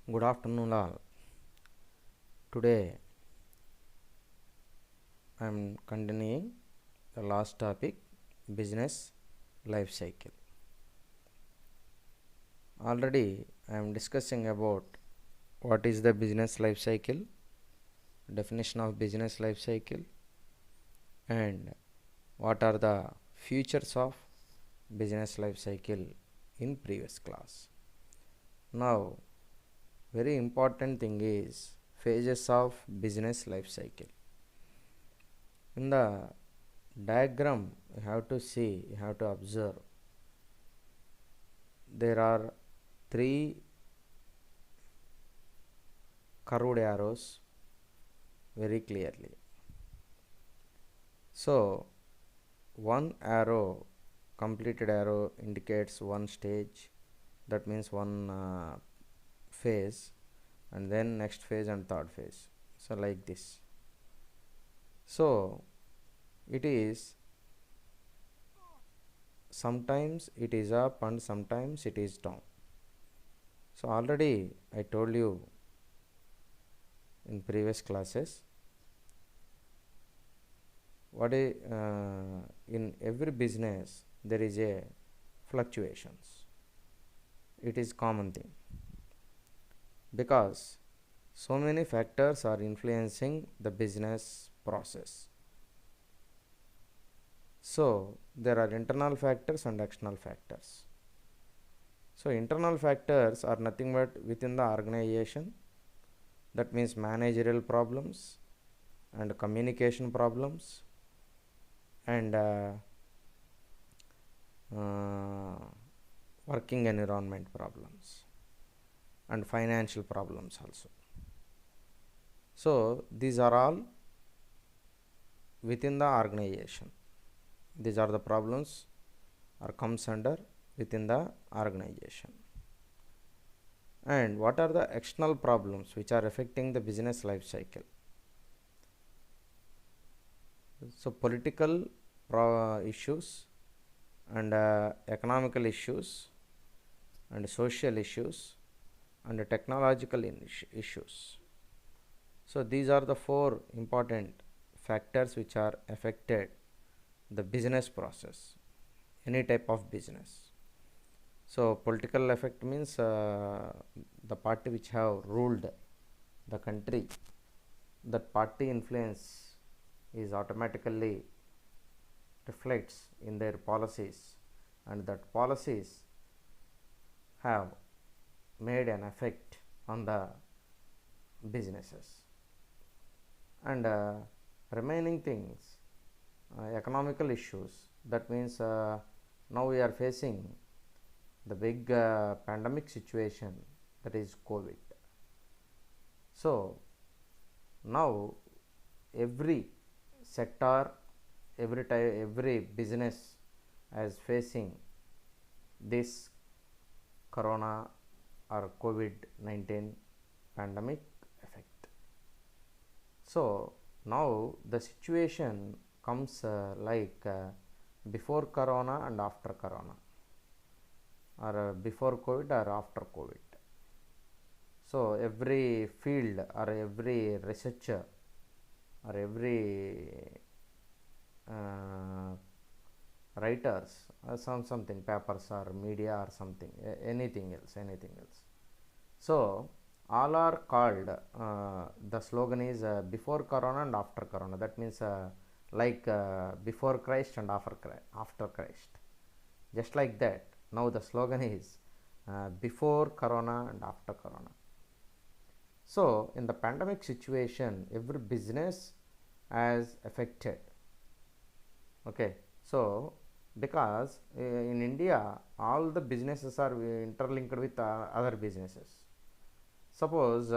Good afternoon, all. Today I am continuing the last topic, business life cycle. Already I am discussing about what is the business life cycle, definition of business life cycle, and what are the features of business life cycle in previous class. Now, very important thing is phases of business life cycle. In the diagram you have to see, you have to observe, there are three curved arrows very clearly. So one arrow, completed arrow, indicates one stage, that means one phase, and then next phase and third phase, so like this. So it is sometimes it is up and sometimes it is down. So already I told you in previous classes, what is in every business there is a fluctuations. It is common thing because so many factors are influencing the business process. So there are internal factors and external factors. So internal factors are nothing but within the organization, that means managerial problems and communication problems and working environment problems and financial problems also. So these are all within the organization. These are the problems or comes under within the organization. And what are the external problems which are affecting the business life cycle? So political issues and economical issues and social issues and technological issues. So these are the four important factors which are affected the business process, any type of business. So political effect means the party which have ruled the country, that party influence is automatically reflects in their policies, and that policies have made an effect on the businesses. And remaining things, economical issues, that means now we are facing the big pandemic situation, that is COVID. So now every sector, every business is facing this corona or COVID-19 pandemic effect. So now the situation comes like before corona and after corona, or before COVID or after COVID. So every field or every researcher or every writers or something, papers or media or something, anything else. So all are called, the slogan is before corona and after corona. That means like before Christ and after Christ. Just like that, now the slogan is before corona and after corona. So in the pandemic situation, every business has affected. Okay, so because in India all the businesses are interlinked with other businesses. Suppose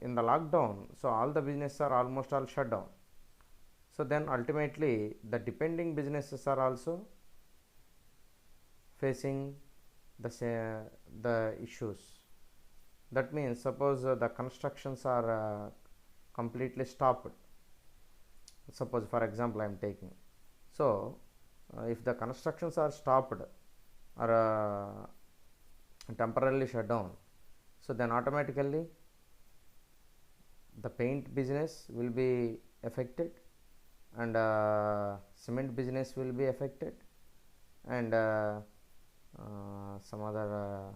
in the lockdown, so all the businesses are almost all shut down. So then ultimately the depending businesses are also facing the issues. That means suppose the constructions are completely stopped. Suppose for example I am taking. So if the constructions are stopped or temporarily shut down, So then automatically the paint business will be affected, and cement business will be affected, and some other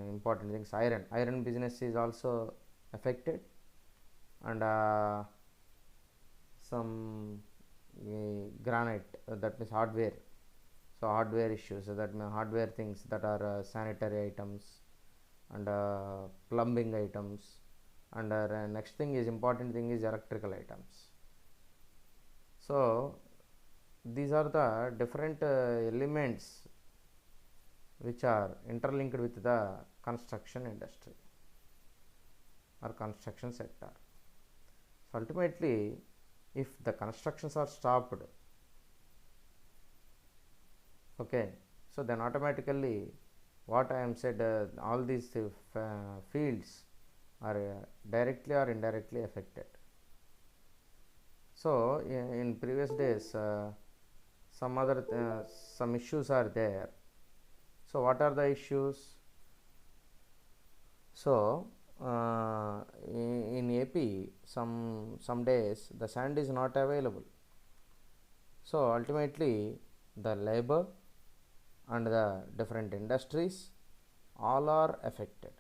important things. Iron business is also affected, and some granite, that means hardware. So hardware issues, so that means hardware things that are sanitary items and plumbing items, and next thing is important thing is electrical items. So these are the different elements which are interlinked with the construction industry or construction sector. So ultimately, if the constructions are stopped, okay, so then automatically what I am said, all these fields are directly or indirectly affected. So in previous days, some issues are there. So what are the issues? So in AP, some days the sand is not available. So ultimately the labor and the different industries all are affected.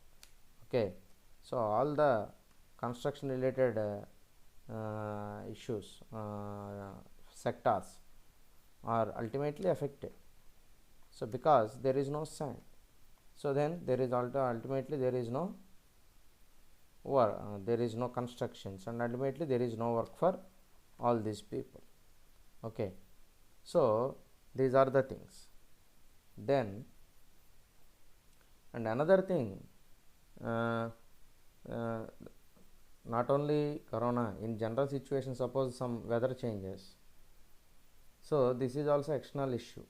Okay, so all the construction related issues, sectors are ultimately affected. So because there is no sand, so then there is ultimately there is no work, there is no constructions, and ultimately there is no work for all these people. Okay, so these are the things. Then, and another thing, uh, uh, not only corona, in general situation, suppose some weather changes, so this is also external issue.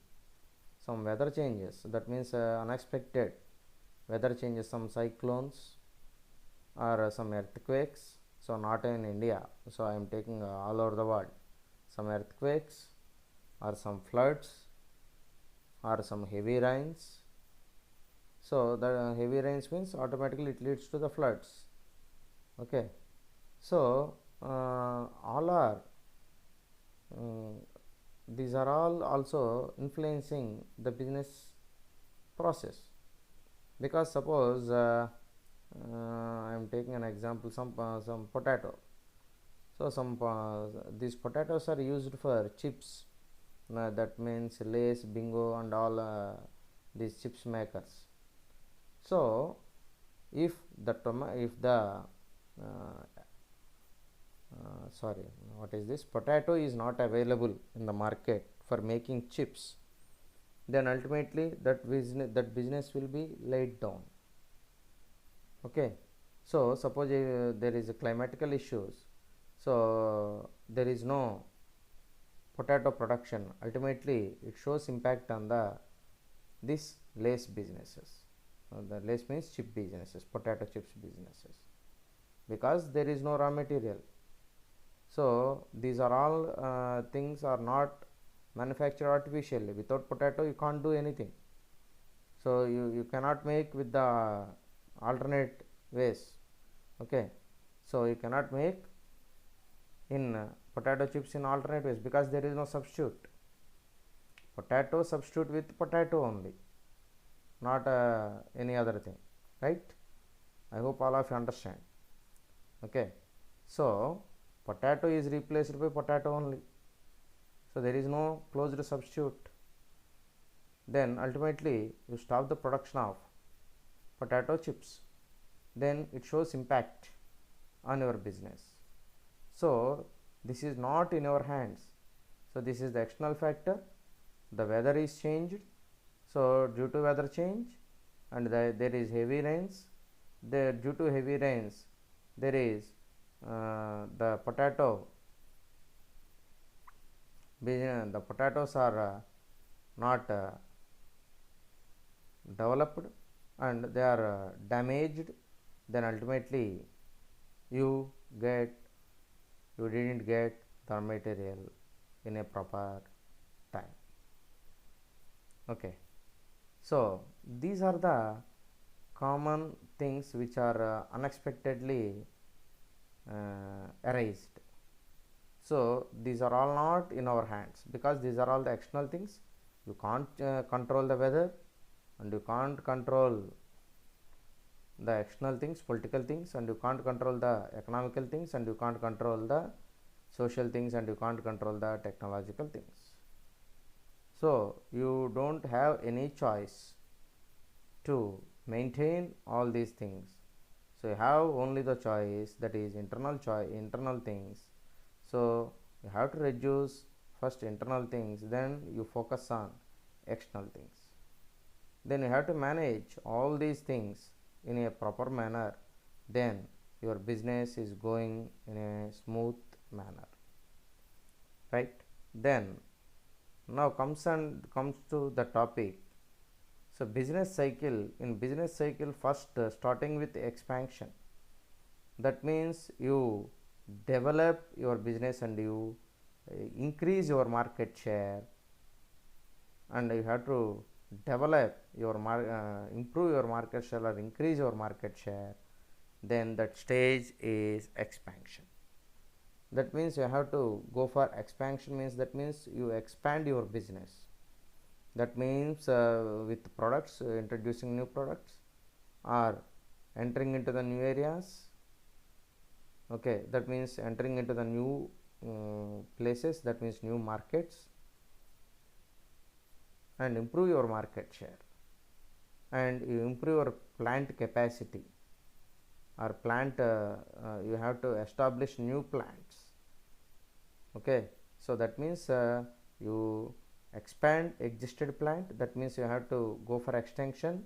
Some weather changes, that means unexpected weather changes, some cyclones or some earthquakes. So not in India, so I am taking all over the world, some earthquakes or some floods or some heavy rains. So the heavy rains means automatically it leads to the floods. Okay, so all are these are all also influencing the business process. Because suppose I am taking an example, some potato. So some these potatoes are used for chips, that means Lays, Bingo and all these chips makers. So if the sorry, what is this, potato is not available in the market for making chips, then ultimately that business will be laid down. Okay, so suppose there is a climatical issues, so there is no potato production, ultimately it shows impact on the this Lays businesses. The Lays means chip businesses, potato chips businesses, because there is no raw material. So these are all things are not manufactured artificially. Without potato you can't do anything. So you cannot make with the alternate ways. Okay, so you cannot make in potato chips in alternate ways, because there is no substitute. Potato substitute with potato only, not any other thing, right? I hope all of you understand. Okay, so potato is replaced by potato only, so there is no closed substitute. Then ultimately you stop the production of potato chips, then it shows impact on your business. So this is not in your hands. So this is the external factor. The weather is changed, so due to weather change, and there is heavy rains, there due to heavy rains there is the potatoes are not developed and they are damaged, then ultimately you didn't get the material in a proper time. Okay, so these are the common things which are unexpectedly arised. So these are all not in our hands, because these are all the external things. You can't control the weather, and you can't control the external things, political things, and you can't control the economical things, and you can't control the social things, and you can't control the technological things. So you don't have any choice to maintain all these things. So you have only the choice, that is internal things. So you have to reduce first internal things, then you focus on external things. Then you have to manage all these things in a proper manner, then your business is going in a smooth manner, right? Then now comes to the topic. So business cycle, first starting with expansion. That means you develop your business and you increase your market share, and you have to develop your improve your market share or increase your market share. Then that stage is expansion. That means you have to go for expansion, means that means you expand your business. That means with products, introducing new products, or entering into the new areas. Okay, that means entering into the new places, that means new markets, and improve your market share, and you improve your plant capacity, or you have to establish new plants. Okay, so that means you expand existed plant, that means you have to go for extension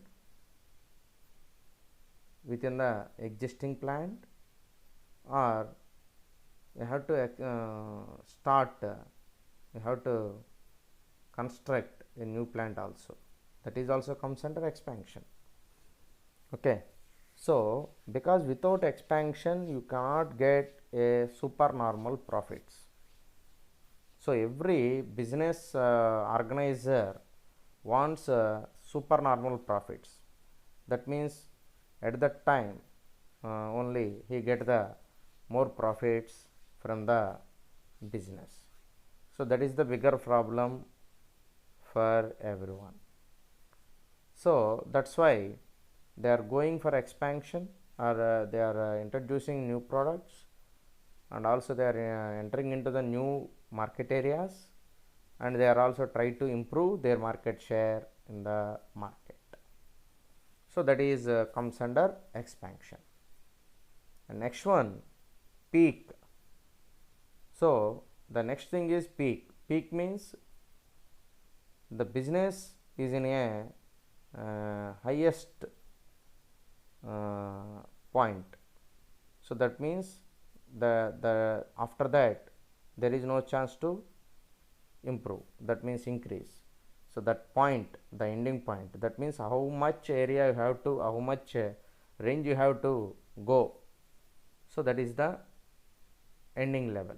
within the existing plant, or you have to you have to construct a new plant also. That is also comes under expansion. Okay, so because without expansion you cannot get a supernormal profits. So every business organizer wants supernormal profits. That means at that time only he get the more profits from the business. So that is the bigger problem for everyone. So that's why they are going for expansion, or they are introducing new products, and also they are entering into the new market areas, and they are also trying to improve their market share in the market. So that is comes under expansion. And next one, peak. So the next thing is peak. Peak means the business is in a highest point. So that means the after that there is no chance to improve, that means increase. So that point, the ending point, that means how much area you have to, how much range you have to go. So that is the ending level.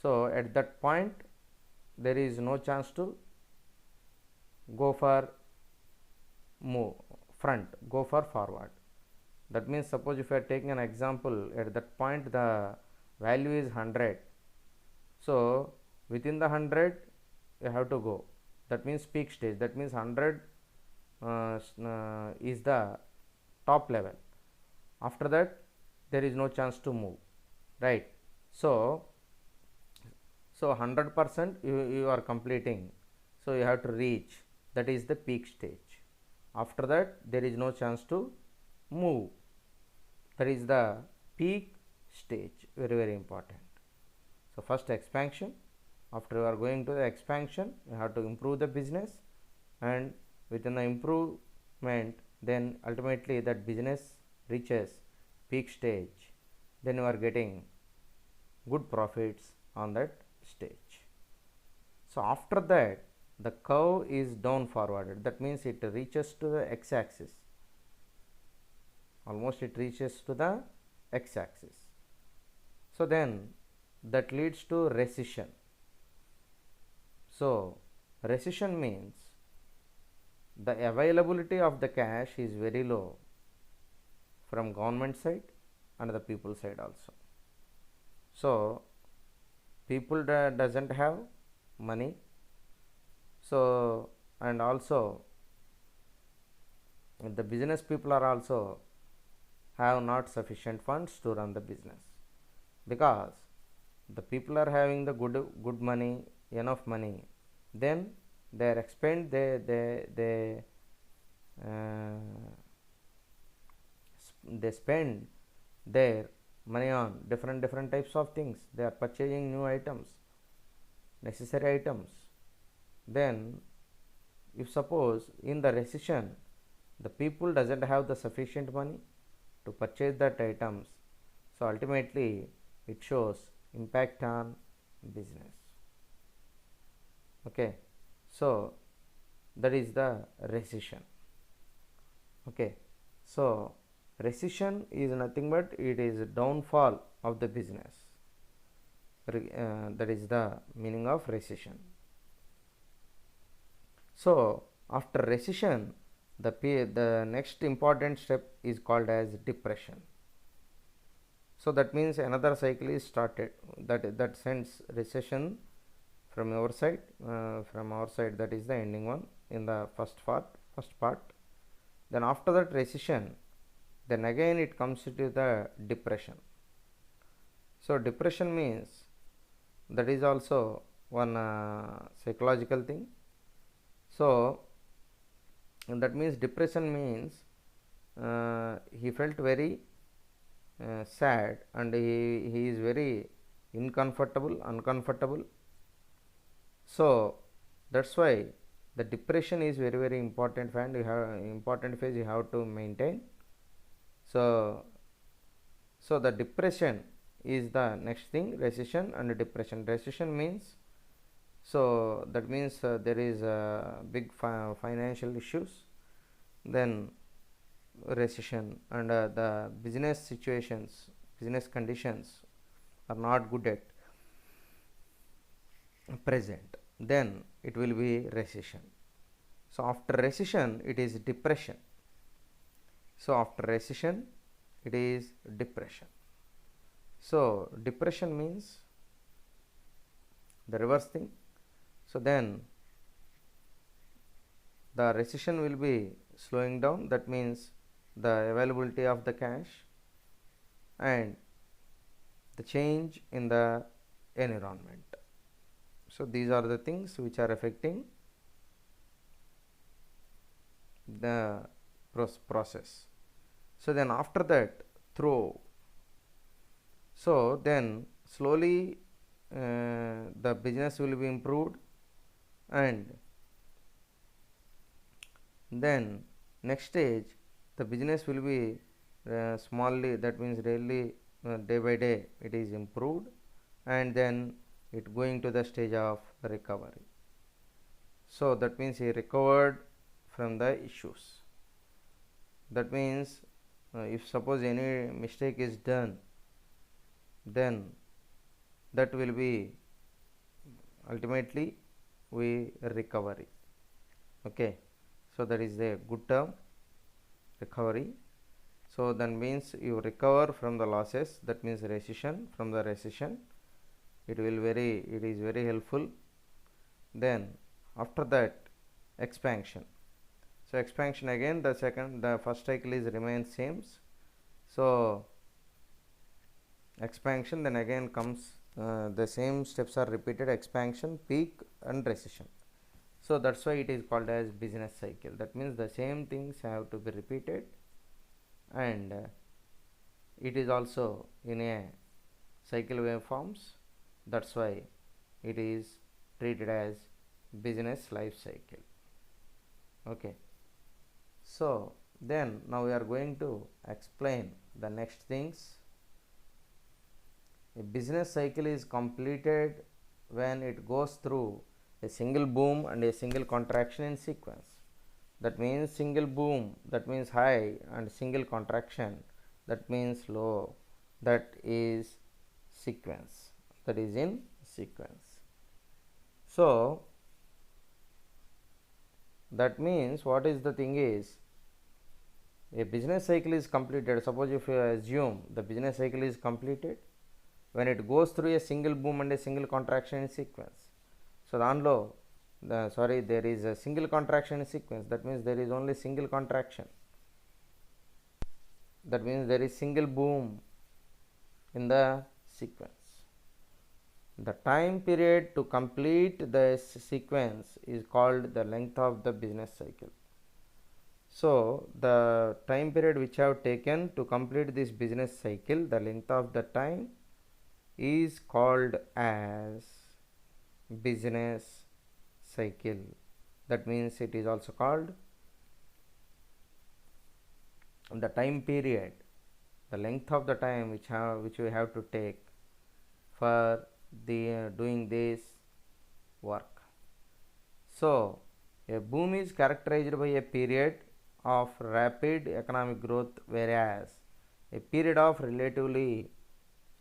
So at that point there is no chance to go for go for forward. That means suppose if you are taking an example, at that point the value is 100. So within the 100 you have to go. That means peak stage. That means 100 is the top level. After that there is no chance to move, right? So 100% you are completing, so you have to reach, that is the peak stage. After that there is no chance to move, that is the peak stage. Very important. So first expansion, after you are going to the expansion you have to improve the business, and within the improvement then ultimately that business reaches peak stage, then you are getting good profits on that stage. So after that the curve is down forwarded, that means it reaches to the x-axis, almost it reaches to the x-axis. So then that leads to recession. So recession means the availability of the cash is very low, from government side and the people side also. So people doesn't have money, so and also the business people are also have not sufficient funds to run the business, because the people are having the good money, enough money, then they expend uh, they spend their money on different types of things. They are purchasing new items, necessary items. Then if suppose in the recession the people doesn't have the sufficient money to purchase that items, so ultimately it shows impact on business. Okay, so that is the recession. Okay, so recession is nothing but it is a downfall of the business. That is the meaning of recession. So after recession, the next important step is called as depression. So that means another cycle is started, that sends recession from our side. That is the ending one in the first part. Then after that recession, then again it comes to the depression. So depression means that is also one psychological thing. So that means depression means he felt very sad, and he is very uncomfortable. So that's why the depression is very important, and you have important phase you have to maintain. So the depression is the next thing, recession and depression. Recession means, so that means there is big financial issues, then recession, and the business conditions are not good at present, then it will be recession. So after recession it is depression. So after recession it is depression. So depression means the reverse thing. So then the recession will be slowing down, that means the availability of the cash and the change in the environment. So these are the things which are affecting the process. So then after that, so then slowly the business will be improved, and then next stage the business will be smallly, that means daily, day by day it is improved, and then it going to the stage of recovery. So that means he recovered from the issues. That means if suppose any mistake is done, then that will be ultimately we recovery. Okay, so that is a good term, recovery. So that means you recover from the losses, that means recession. From the recession it is very helpful. Then after that expansion. So expansion, again the first cycle is remains same. So expansion, then again comes the same steps are repeated, expansion, peak and recession. So that's why it is called as business cycle. That means the same things have to be repeated, and it is also in a cycle waveforms. That's why it is treated as business life cycle. Okay, so then now we are going to explain the next things. A business cycle is completed when it goes through a single boom and a single contraction in sequence. That means single boom, that means high, and single contraction, that means low. That is sequence, that is in sequence. So that means what is the thing is, A business cycle is completed. Suppose if you assume the business cycle is completed when it goes through a single boom and a single contraction in sequence. So there is a single contraction in sequence. That means there is only single contraction. That means there is single boom in the sequence. The time period to complete the sequence is called the length of the business cycle. So the time period which I have taken to complete this business cycle, the length of the time is called as business cycle. That means it is also called the time period, the length of the time which we have to take for the doing this work. So a boom is characterized by a period of rapid economic growth, whereas a period of relatively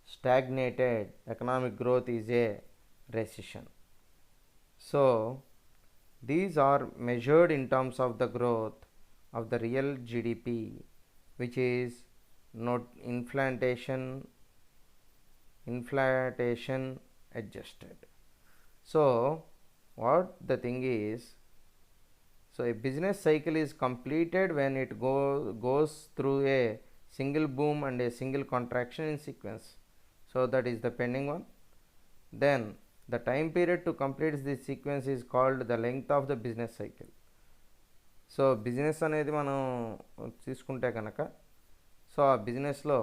stagnated economic growth is a recession. So these are measured in terms of the growth of the real GDP, which is not inflation adjusted. So what the thing is, so a business cycle is completed when it goes through a single boom and a single contraction in sequence. So that is the pending one. Then the time period to complete this sequence is called the length of the business cycle. So business అనేది మనం తీసుకుంటే కనుక, so ఆ బిజినెస్లో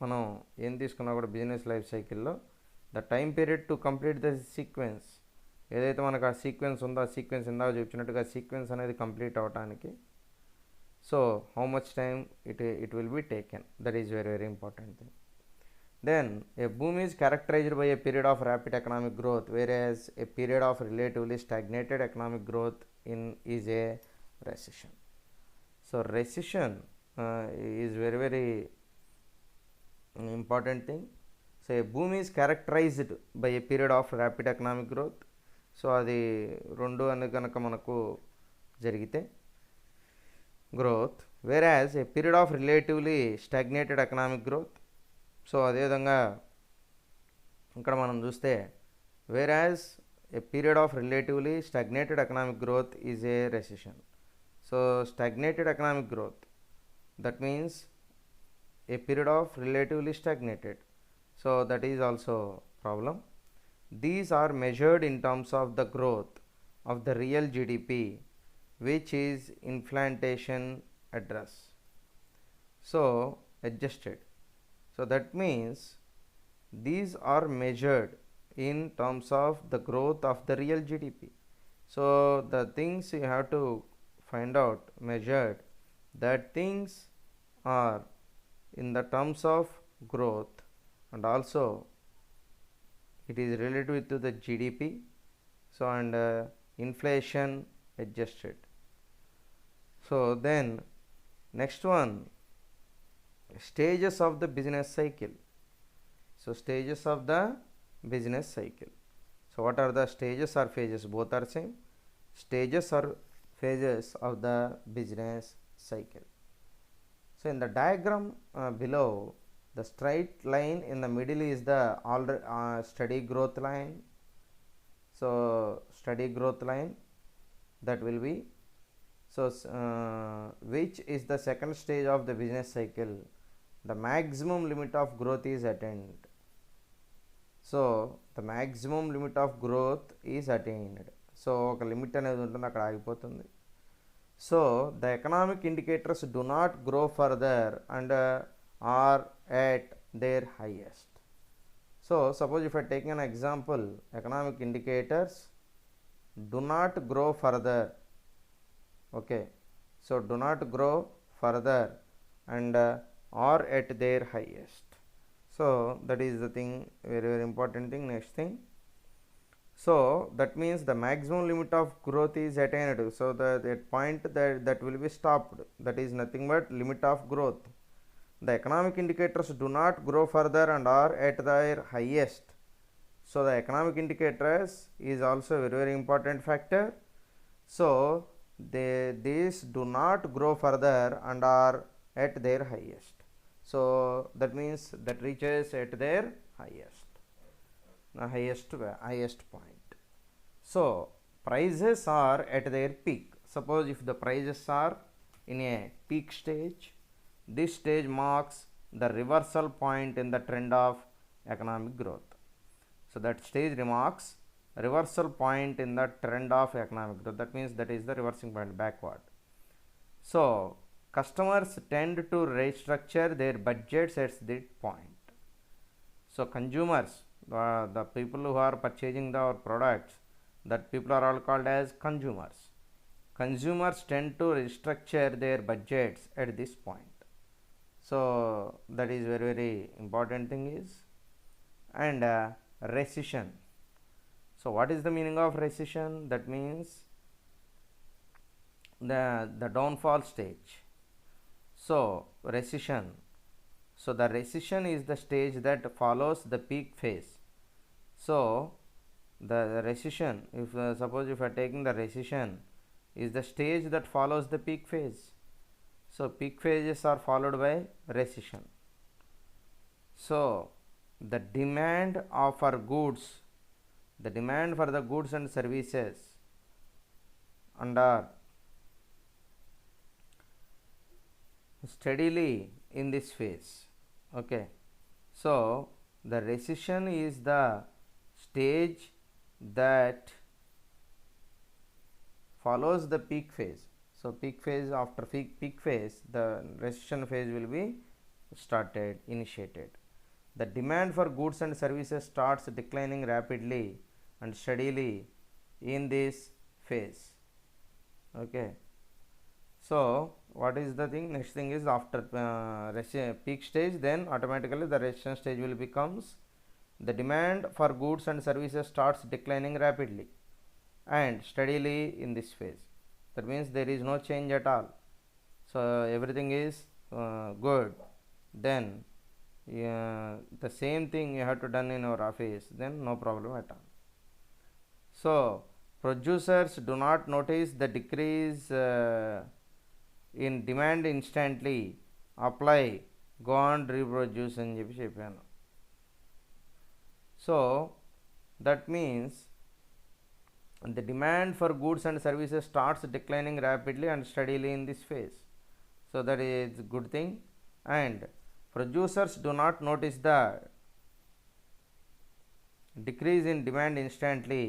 మనం ఏం తీసుకున్నా కూడా బిజినెస్ లైఫ్ సైకిల్లో the time period to complete the sequence, ఏదైతే మనకు ఆ సీక్వెన్స్ ఉందో ఆ సీక్వెన్స్ ఇందాక చూపించినట్టుగా సీక్వెన్స్ అనేది కంప్లీట్ అవ్వడానికి, so how much time it will be taken, that is very very important thing. Then a boom is characterized by a period of rapid economic growth, whereas a period of relatively stagnated economic growth is a recession. So recession is very very important thing. So a boom is characterized by a period of rapid economic growth. So అది రెండు అని కనుక మనకు జరిగితే growth, whereas a period of relatively stagnated economic growth. So అదేవిధంగా ఇక్కడ మనం చూస్తే whereas a period of relatively stagnated economic growth is a recession. So stagnated economic growth, that means a period of relatively stagnated, so that is also problem. These are measured in terms of the growth of the real GDP which is inflation అడ్రస్, so adjusted. So that means these are measured in terms of the growth of the real GDP. So the things you have to find out measured, that things are in the terms of growth and also it is related to the GDP. So and inflation adjusted. So then next one, stages of the business cycle. So stages of the business cycle. So what are the stages or phases? Both are same. Stages or phases of the business cycle. So in the diagram below, the straight line in the middle is the steady growth line. So steady growth line, that will be, so which is the second stage of the business cycle. The maximum limit of growth is attained. So the maximum limit of growth is attained. So ఒక limit అనేది ఉంటుంది, అక్కడ ఆగిపోతుంది. So the economic indicators do not grow further and are at their highest. So suppose if I take an example, economic indicators do not grow further. Okay, so do not grow further and are at their highest. So that is the thing, very very important thing. Next thing, so that means the maximum limit of growth is attained. So that point that will be stopped, that is nothing but limit of growth. The economic indicators do not grow further and are at their highest. So the economic indicators is also a very very important factor. So these do not grow further and are at their highest. So that means that reaches at their highest point. So prices are at their peak. Suppose if the prices are in a peak stage, this stage marks the reversal point in the trend of economic growth. So that stage marks reversal point in the trend of economic growth. That means that is the reversing point backward. So customers tend to restructure their budgets at that point. So consumers, the people who are purchasing our products, that people are all called as consumers. Consumers tend to restructure their budgets at this point. So that is very important thing is. And recession. So what is the meaning of recession? That means the downfall stage. So recession. So the recession is the stage that follows the peak phase. So the recession, if suppose if I are taking the recession, is the stage that follows the peak phase. So peak phases are followed by recession. So the demand for goods, the demand for the goods and services under steadily in this phase. Okay. So the recession is the stage that follows the peak phase. So peak phase, after peak phase, the recession phase will be initiated. The demand for goods and services starts declining rapidly and steadily in this phase. Okay. So what is the thing? Next thing is after peak stage, then automatically the recession stage will becomes the demand for goods and services starts declining rapidly and steadily in this phase. That means there is no change at all. So everything is good. Then the same thing you have to done in our office, then no problem at all. So producers do not notice the decrease in demand instantly. Apply, go on, reproduce అని చెప్పి చెప్పాను. So that means the demand for goods and services starts declining rapidly and steadily in this phase. So that is a good thing. And producers do not notice the decrease in demand instantly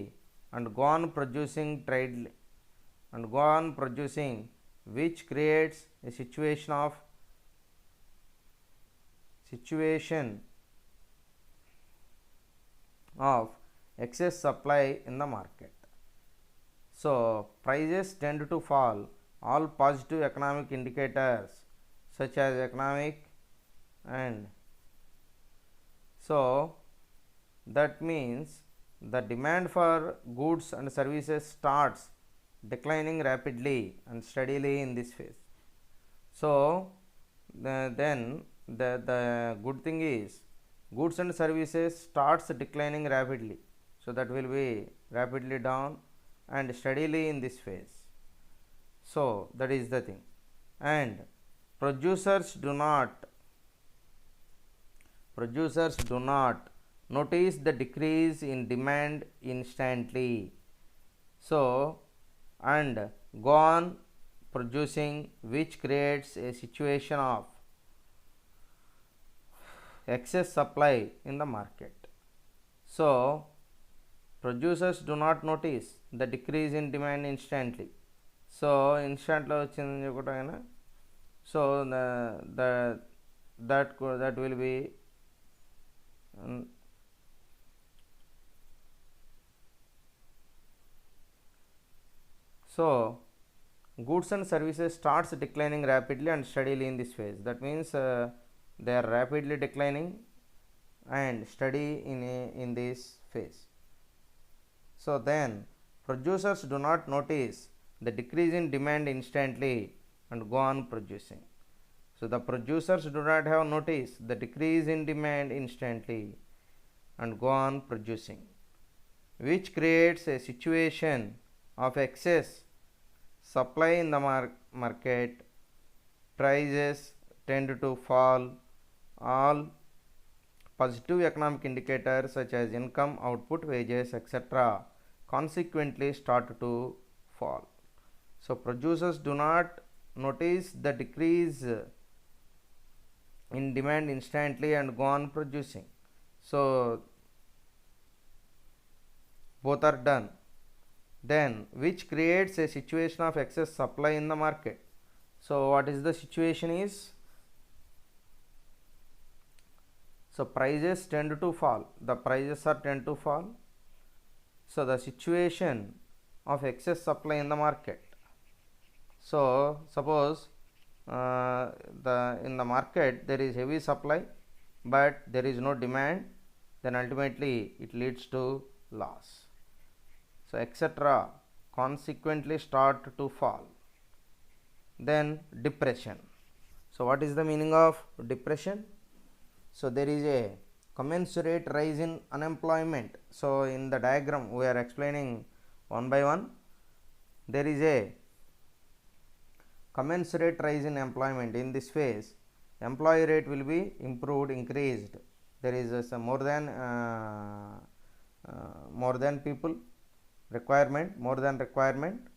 and go on producing which creates a situation of excess supply in the market. So prices tend to fall. All positive economic indicators such as economic, and so that means the demand for goods and services starts declining rapidly and steadily in this phase. So then the good thing is goods and services starts declining rapidly. So that will be rapidly down and steadily in this phase. So that is the thing. And producers do not notice the decrease in demand instantly. So and go on producing, which creates a situation of excess supply in the market. So producers do not notice the decrease in demand instantly. So instant lo vachindi cheputagana. So that will be so goods and services starts declining rapidly and steadily in this phase. That means they are rapidly declining and steady in this phase. So then producers do not notice the decrease in demand instantly and go on producing. So the producers do not have noticed the decrease in demand instantly and go on producing, which creates a situation of excess supply in the market. Prices tend to fall. All positive economic indicators such as income, output, wages, etc. consequently start to fall. So producers do not notice the decrease in demand instantly and go on producing. So both are done. Then which creates a situation of excess supply in the market. So what is the situation is, so prices tend to fall, the prices are tend to fall. So the situation of excess supply in the market. So suppose in the market there is heavy supply but there is no demand, then ultimately it leads to loss. So etc. consequently start to fall. Then depression. So what is the meaning of depression? So there is a commensurate rise in unemployment. So in the diagram we are explaining one by one. There is a commensurate rise in employment. In this phase, employee rate will be improved, increased. There is some more than people requirement, more than requirement.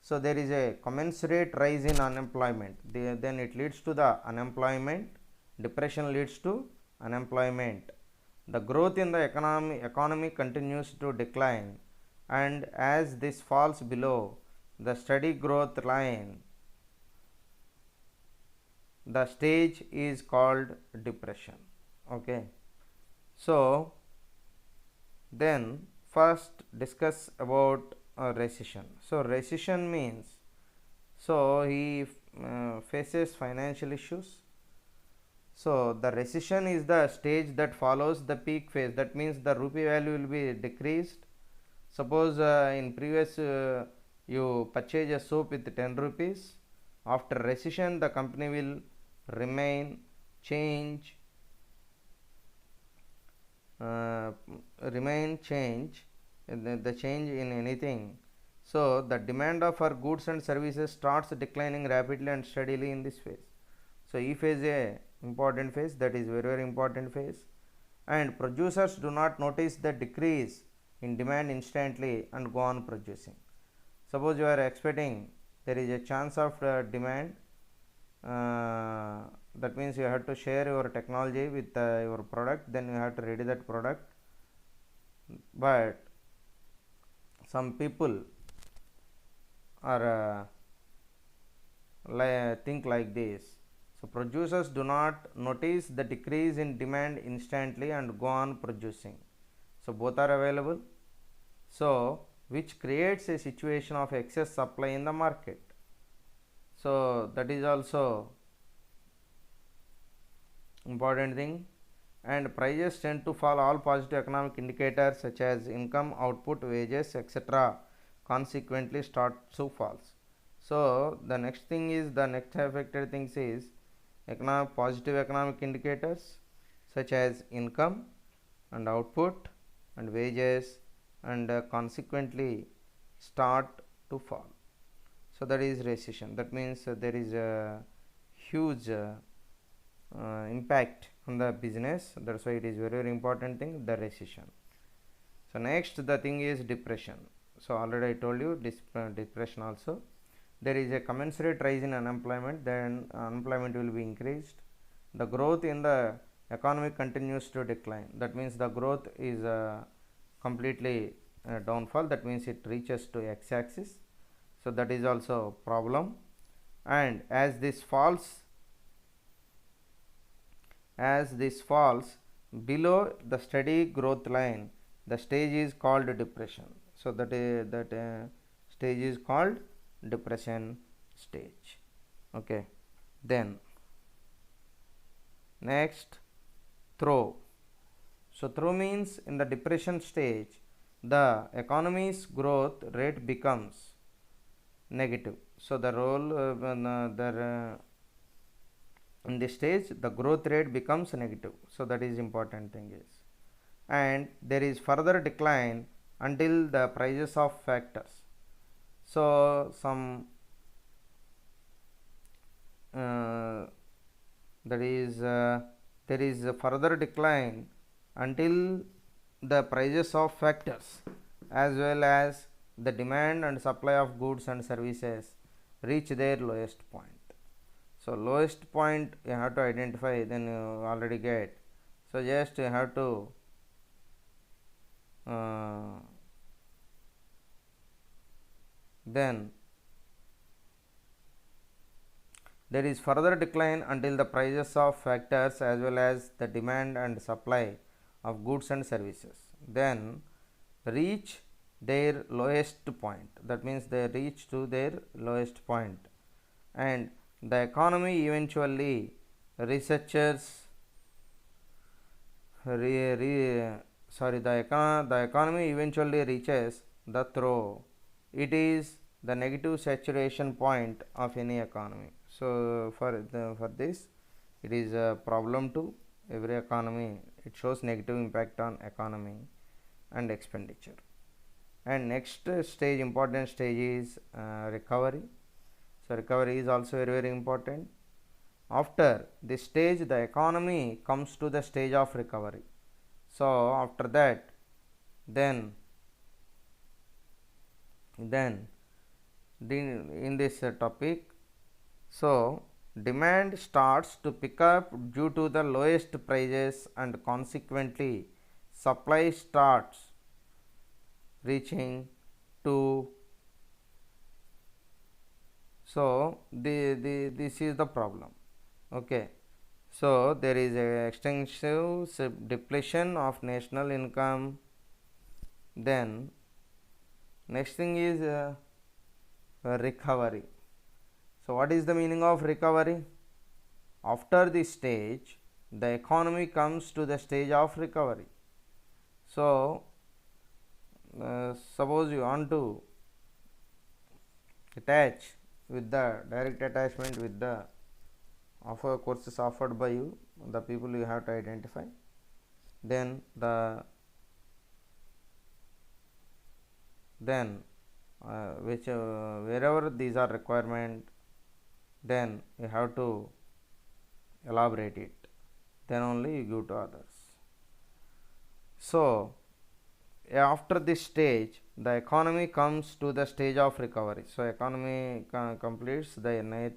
So there is a commensurate rise in unemployment. Then it leads to the unemployment. Depression leads to unemployment. The growth in the economy continues to decline, and as this falls below the steady growth line, the stage is called depression. Okay. So then first discuss about recession. So recession means, so he faces financial issues. So the recession is the stage that follows the peak phase. That means the rupee value will be decreased. Suppose in previous you purchase a soap with 10 rupees. After recession the company will remain change the change in anything. So the demand for goods and services starts declining rapidly and steadily in this phase. So E phase is a important phase, that is very important phase, and producers do not notice the decrease in demand instantly and go on producing. Suppose you are expecting there is a chance of demand, that means you have to share your technology with your product, then you have to ready that product. But some people are think like this. So producers do not notice the decrease in demand instantly and go on producing. So both are available. So which creates a situation of excess supply in the market. So that is also important thing. And prices tend to fall. All positive economic indicators such as income, output, wages, etc. consequently start to fall. So the next thing is, the next affected things is positive economic indicators such as income and output and wages, and consequently start to fall. So that is recession. That means there is a huge impact on the business. That's why it is very important thing, the recession. So next the thing is depression. So already I told you depression also. There is a commensurate rise in unemployment, then unemployment will be increased. The growth in the economy continues to decline. That means the growth is completely downfall. That means it reaches to x-axis. So that is also problem. And as this falls below the steady growth line, the stage is called depression. So that stage is called depression stage. Okay. Then next, throw. So throw means in the depression stage the economy's growth rate becomes negative. So the in this stage the growth rate becomes negative. So that is important thing is, and there is further decline until the prices of factors. So some that is there is a further decline until the prices of factors as well as the demand and supply of goods and services reach their lowest point. So lowest point you have to identify, then you already get. So just you have to then there is further decline until the prices of factors as well as the demand and supply of goods and services then reach their lowest point. That means they reach to their lowest point, and the economy eventually researchers the economy eventually reaches the throw. It is the negative saturation point of any economy. So for this it is a problem to every economy. It shows negative impact on economy and expenditure. And next stage, important stage is recovery. So recovery is also very important. After this stage, the economy comes to the stage of recovery. So after that, then in this topic, so demand starts to pick up due to the lowest prices, and consequently supply starts reaching to. So this is the problem. Okay. So there is a extensive depletion of national income. Then next thing is recovery. So what is the meaning of recovery? After this stage, the economy comes to the stage of recovery. So suppose you want to attach with the direct attachment with the offer courses offered by you, the people you have to identify, then wherever these are requirement, then you have to elaborate it, then only you give to others. So after this stage, the economy comes to the stage of recovery. So economy completes the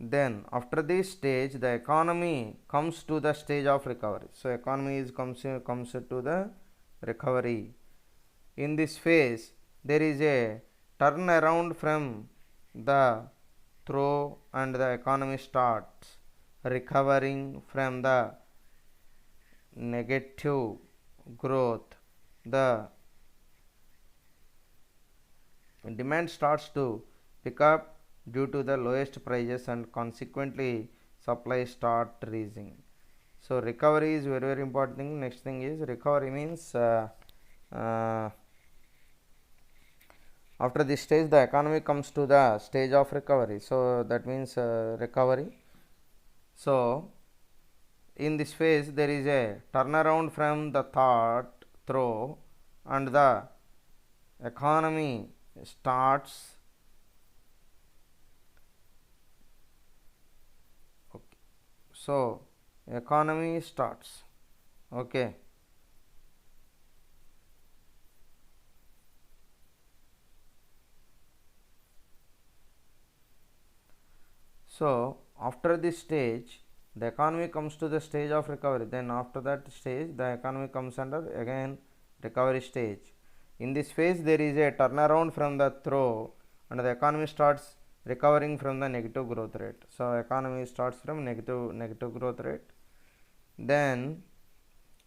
then after this stage, the economy comes to the stage of recovery. So economy comes to the recovery. In this phase, there is a turnaround from the throw, and the economy starts recovering from the negative growth. The demand starts to pick up due to the lowest prices, and consequently supply start raising. So recovery is very important thing. Next thing is recovery means after this stage, the economy comes to the stage of recovery. So that means recovery. So in this phase, there is a turnaround from the throw, and the economy starts so economy starts. Okay. So after this stage, the economy comes to the stage of recovery. Then after that stage, the economy comes under again recovery stage. In this phase, there is a turnaround from the throw, and the economy starts recovering from the negative growth rate. So economy starts from negative growth rate. Then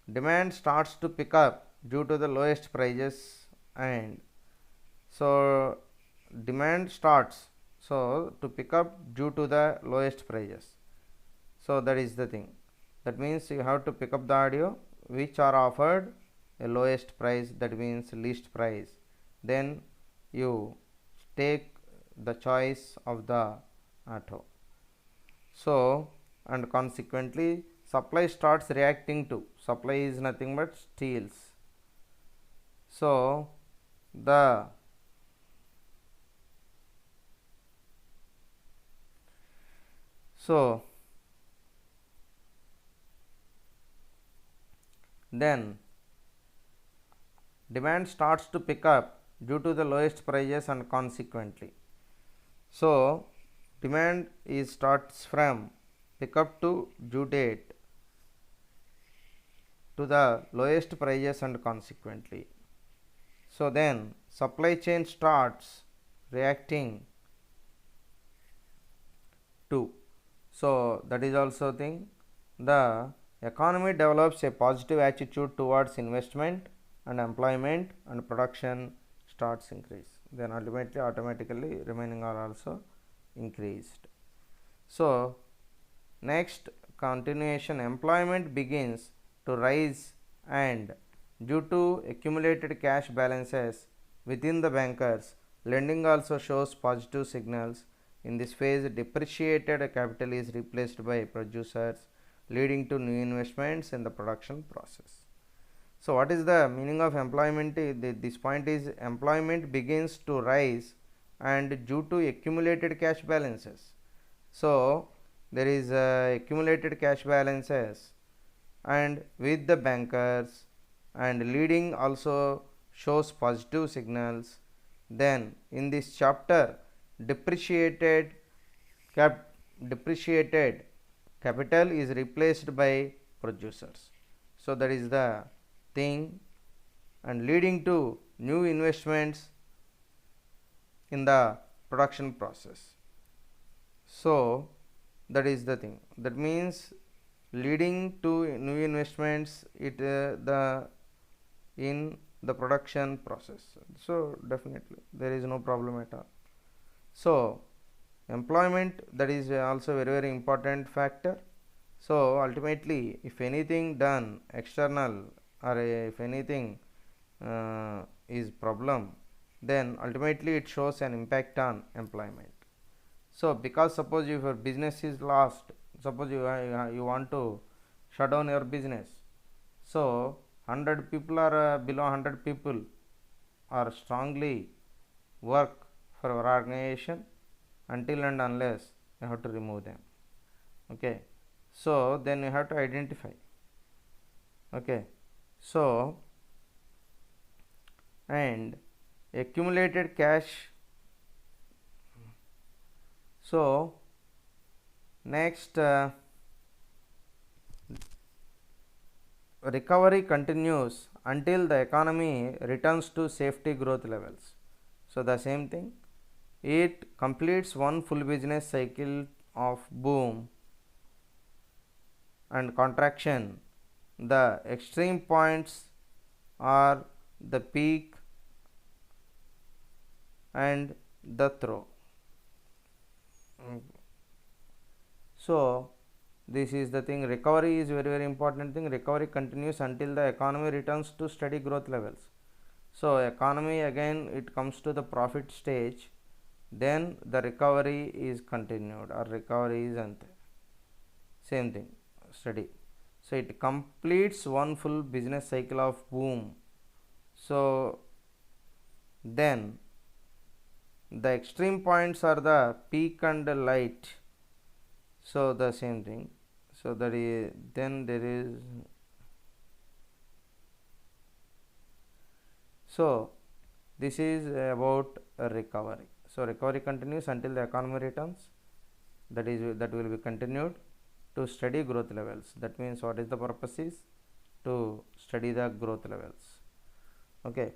demand starts to pick up due to the lowest prices, and so demand starts to pick up due to the lowest prices. So that is the thing. That means you have to pick up the audio which are offered a lowest price, that means least price. Then you take the choice of the auto. So and consequently supply starts reacting to. Supply is nothing but steals. So the so then demand starts to pick up due to the lowest prices and consequently. So demand is starts from pick up to due date to the lowest prices and consequently. So then supply chain starts reacting to. So that is also thing. The economy develops a positive attitude towards investment and employment and production starts increase. Then ultimately automatically remaining are also increased. So next continuation employment begins to rise and due to accumulated cash balances within the bankers, lending also shows positive signals. In this phase, depreciated capital is replaced by producers, leading to new investments in the production process. So, what is the meaning of employment? This point is employment begins to rise and due to accumulated cash balances. So, there is accumulated cash balances and with the bankers and leading also shows positive signals. Then in this chapter depreciated depreciated capital is replaced by producers. So that is the thing and leading to new investments in the production process. So that is the thing, that means leading to new investments in the production process. So definitely there is no problem at all. So employment, that is also very important factor. So ultimately if anything done external or if anything is problem, then ultimately it shows an impact on employment. So because suppose if your business is lost, suppose you want to shut down your business, so 100 people or below 100 people are strongly work for our organization until and unless you have to remove them. Okay, so then you have to identify. Okay, so and accumulated cash. So next recovery continues until the economy returns to safety growth levels. So the same thing, it completes one full business cycle of boom and contraction. The extreme points are the peak and the throw. So this is the thing, recovery is very important thing. Recovery continues until the economy returns to steady growth levels. So economy again it comes to the profit stage, then the recovery is continued or recovery is ante, same thing, steady. So it completes one full business cycle of boom. So then the extreme points are the peak and the light. So the same thing. So that is, then there is, so this is about a recovery. So recovery continues until the economy returns, that will be continued to steady growth levels. That means what is the purpose is to study the growth levels. Okay,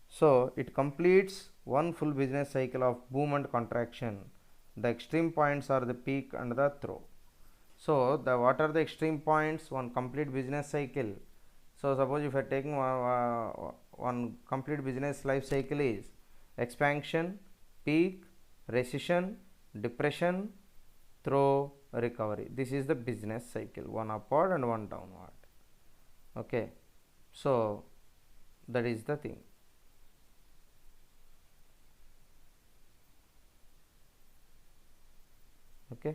so it completes one full business cycle of boom and contraction. The extreme points are the peak and the throw. So the what are the extreme points? One complete business cycle. So suppose if I are taking one complete business life cycle is expansion, peak, recession, depression, throw, recovery. This is the business cycle, one upward and one downward. Okay, so that is the thing. Okay.